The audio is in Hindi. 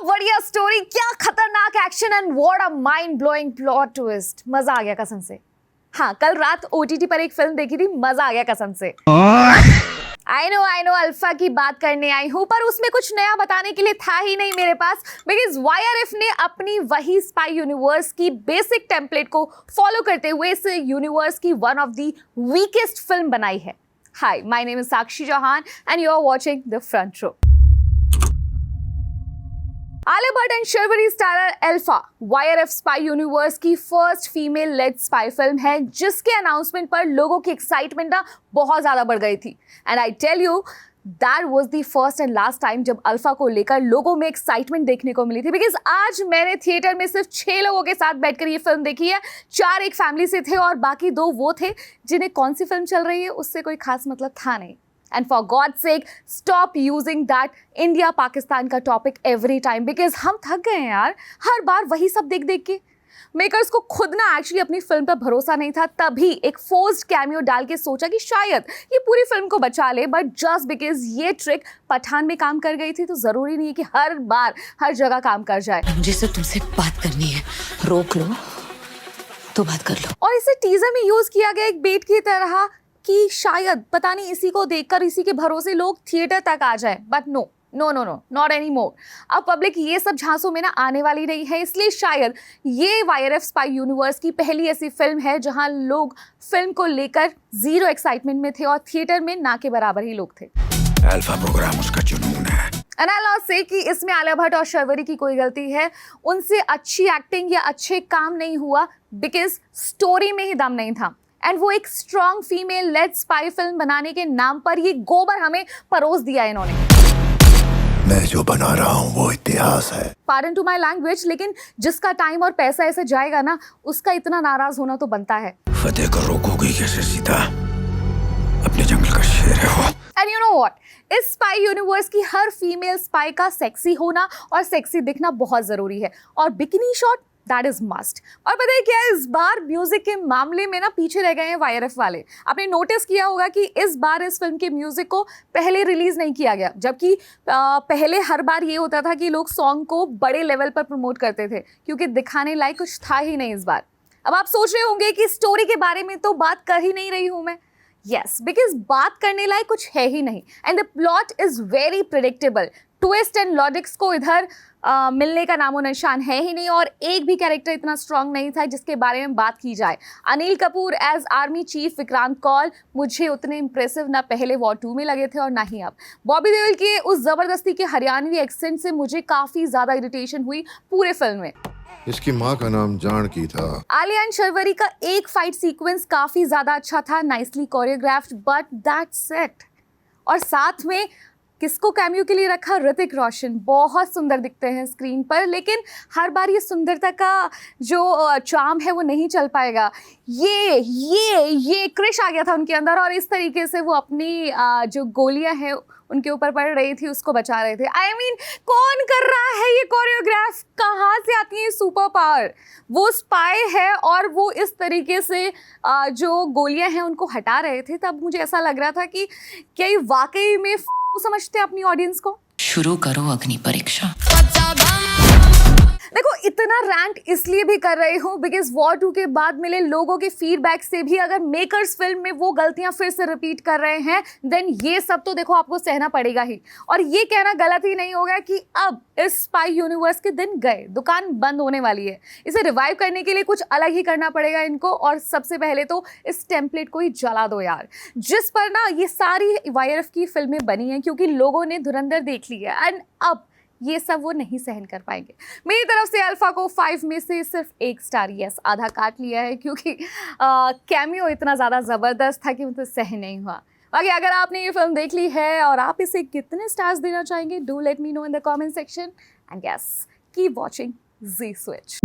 बढ़िया स्टोरी, क्या खतरनाक action and what a mind blowing plot twist. मजा आ गया कसम से। हाँ, कल रात ओटीटी पर एक फिल्म देखी थी, मजा आ गया कसम से। आई नो अल्फा की बात करने आई हूँ, पर उसमें कुछ नया बताने के लिए था ही नहीं मेरे पास, बिकॉज वाईआरएफ ने अपनी वही स्पाई यूनिवर्स की बेसिक टेम्पलेट को फॉलो करते हुए इस यूनिवर्स की one of the weakest film बनाई है। Hi, my name is Sakshi Chauhan and you are watching the front row. Alia Bhatt and Sharvari starrer Alpha YRF spy universe की first female lead spy film है, जिसके अनाउंसमेंट पर लोगों की एक्साइटमेंट ना बहुत ज्यादा बढ़ गई थी। And I tell you that was the first and last time जब अल्फा को लेकर लोगों में एक्साइटमेंट देखने को मिली थी, बिकॉज आज मैंने थिएटर में सिर्फ 6 लोगों के साथ बैठकर ये फिल्म देखी है। 4 एक फैमिली से थे और बाकी 2 वो थे जिन्हें कौन सी फिल्म चल रही है उससे कोई खास मतलब था नहीं। And for God's sake, stop using that India Pakistan का टॉपिक every time, because हम थक गए हैं यार, हर बार वही सब देख देख के। मेकर्स को खुद ना एक्चुअली अपनी फिल्म पर भरोसा नहीं था, तभी एक फोर्स्ड कैमियो डाल के सोचा कि शायद ये पूरी फिल्म को बचा ले, बट जस्ट बिकॉज ये ट्रिक पठान में काम कर गई थी तो जरूरी नहीं है कि हर बार हर जगह काम कर जाए। मुझे सिर्फ तुमसे बात करनी है, रोक लो तो बात कर लो। और इसे टीजर में यूज किया गया एक बेट की तरह कि शायद पता नहीं इसी को देखकर इसी के भरोसे लोग थिएटर तक आ जाए, but no no no no not anymore. अब पब्लिक ये सब झांसों में ना आने वाली नहीं है, इसलिए शायद ये वाईआरएफ स्पाई यूनिवर्स की पहली ऐसी फिल्म है जहां लोग फिल्म को लेकर जीरो एक्साइटमेंट में थे और थिएटर में ना के बराबर ही लोग थे। अल्फा प्रोग्राम उसका जुनून है। And I'll not say कि इसमें आलिया भट्ट और शर्वरी की कोई गलती है, उनसे अच्छी एक्टिंग या अच्छे काम नहीं हुआ, बिकॉज स्टोरी में ही दम नहीं था। एंड वो एक strong female lead spy film बनाने के नाम पर ये गोबर हमें परोस दिया इन्होंने। मैं जो बना रहा हूँ वो इतिहास है। पार्डन टू माई लैंग्वेज, लेकिन जिसका टाइम और पैसा ऐसे जाएगा ना, उसका इतना नाराज होना तो बनता है। फतेह को रोकोगी कैसे सीता? अपने जंगल का शेर है वो। एंड यू नो व्हाट, इस स्पाई यूनिवर्स की हर फीमेल स्पाई का सेक्सी होना और सेक्सी दिखना बहुत जरूरी है, और bikini shot that is must. और पता है क्या, इस बार म्यूजिक के मामले में ना पीछे रह गए हैं वाईआरएफ वाले। आपने नोटिस किया होगा कि इस बार इस फिल्म के म्यूजिक को पहले रिलीज नहीं किया गया, जबकि पहले हर बार ये होता था कि लोग सॉन्ग को बड़े लेवल पर प्रमोट करते थे, क्योंकि दिखाने लायक कुछ था ही नहीं इस बार। अब आप सोच रहे होंगे कि स्टोरी के बारे में तो बात कर ही नहीं रही हूं मैं। यस, बिकॉज बात करने लायक कुछ है ही नहीं, and the plot is very predictable. Twist and logics को इधर मिलने का नामो निशान है ही नहीं, और एक भी कैरेक्टर इतना स्ट्रांग नहीं था जिसके बारे में बात की जाए। Anil Kapoor as army chief Vikrant Kaul मुझे उतने इंप्रेसिव ना पहले वॉर 2 में लगे थे और ना ही अब। बॉबी देओल के उस जबरदस्ती के हरियाणवी एक्सेंट से मुझे काफी ज्यादा इरिटेशन हुई पूरे फिल्म में। इसकी माँ का नाम जानकी था। आलिया एंड शर्वरी का एक फाइट सीक्वेंस काफी ज्यादा अच्छा था, nicely choreographed, but that's it. और साथ में किसको कैमियो के लिए रखा? ऋतिक रोशन। बहुत सुंदर दिखते हैं स्क्रीन पर, लेकिन हर बार ये सुंदरता का जो चार्म है वो नहीं चल पाएगा। ये क्रिश आ गया था उनके अंदर, और इस तरीके से वो अपनी जो गोलियां हैं उनके ऊपर पड़ रही थी उसको बचा रहे थे। आई मीन, कौन कर रहा है ये कोरियोग्राफ? कहाँ से आती है सुपर पावर? वो स्पाई है और वो इस तरीके से जो गोलियां हैं उनको हटा रहे थे। तब मुझे ऐसा लग रहा था कि क्या ये वाकई में समझते हैं अपनी ऑडियंस को। शुरू करो अग्नि परीक्षा। देखो, इतना रैंट इसलिए भी कर रही हूँ बिकॉज वॉर 2 के बाद मिले लोगों के फीडबैक से भी अगर मेकर्स फिल्म में वो गलतियां फिर से रिपीट कर रहे हैं, देन ये सब तो देखो आपको सहना पड़ेगा ही। और ये कहना गलत ही नहीं होगा कि अब इस स्पाई यूनिवर्स के दिन गए, दुकान बंद होने वाली है। इसे रिवाइव करने के लिए कुछ अलग ही करना पड़ेगा इनको, और सबसे पहले तो इस टेम्पलेट को ही जला दो यार, जिस पर ना ये सारी वाईआरएफ की फिल्में बनी हैं, क्योंकि लोगों ने धुरंधर देख ली है एंड अब ये सब वो नहीं सहन कर पाएंगे। मेरी तरफ से अल्फा को 5 में से सिर्फ 1 स्टार, यस आधा काट लिया है, क्योंकि कैमियो इतना ज़्यादा ज़बरदस्त था कि मुझे सहन नहीं हुआ। बाकी अगर आपने ये फिल्म देख ली है और आप इसे कितने स्टार्स देना चाहेंगे, do let me know in the comment section, and yes keep watching Zee switch.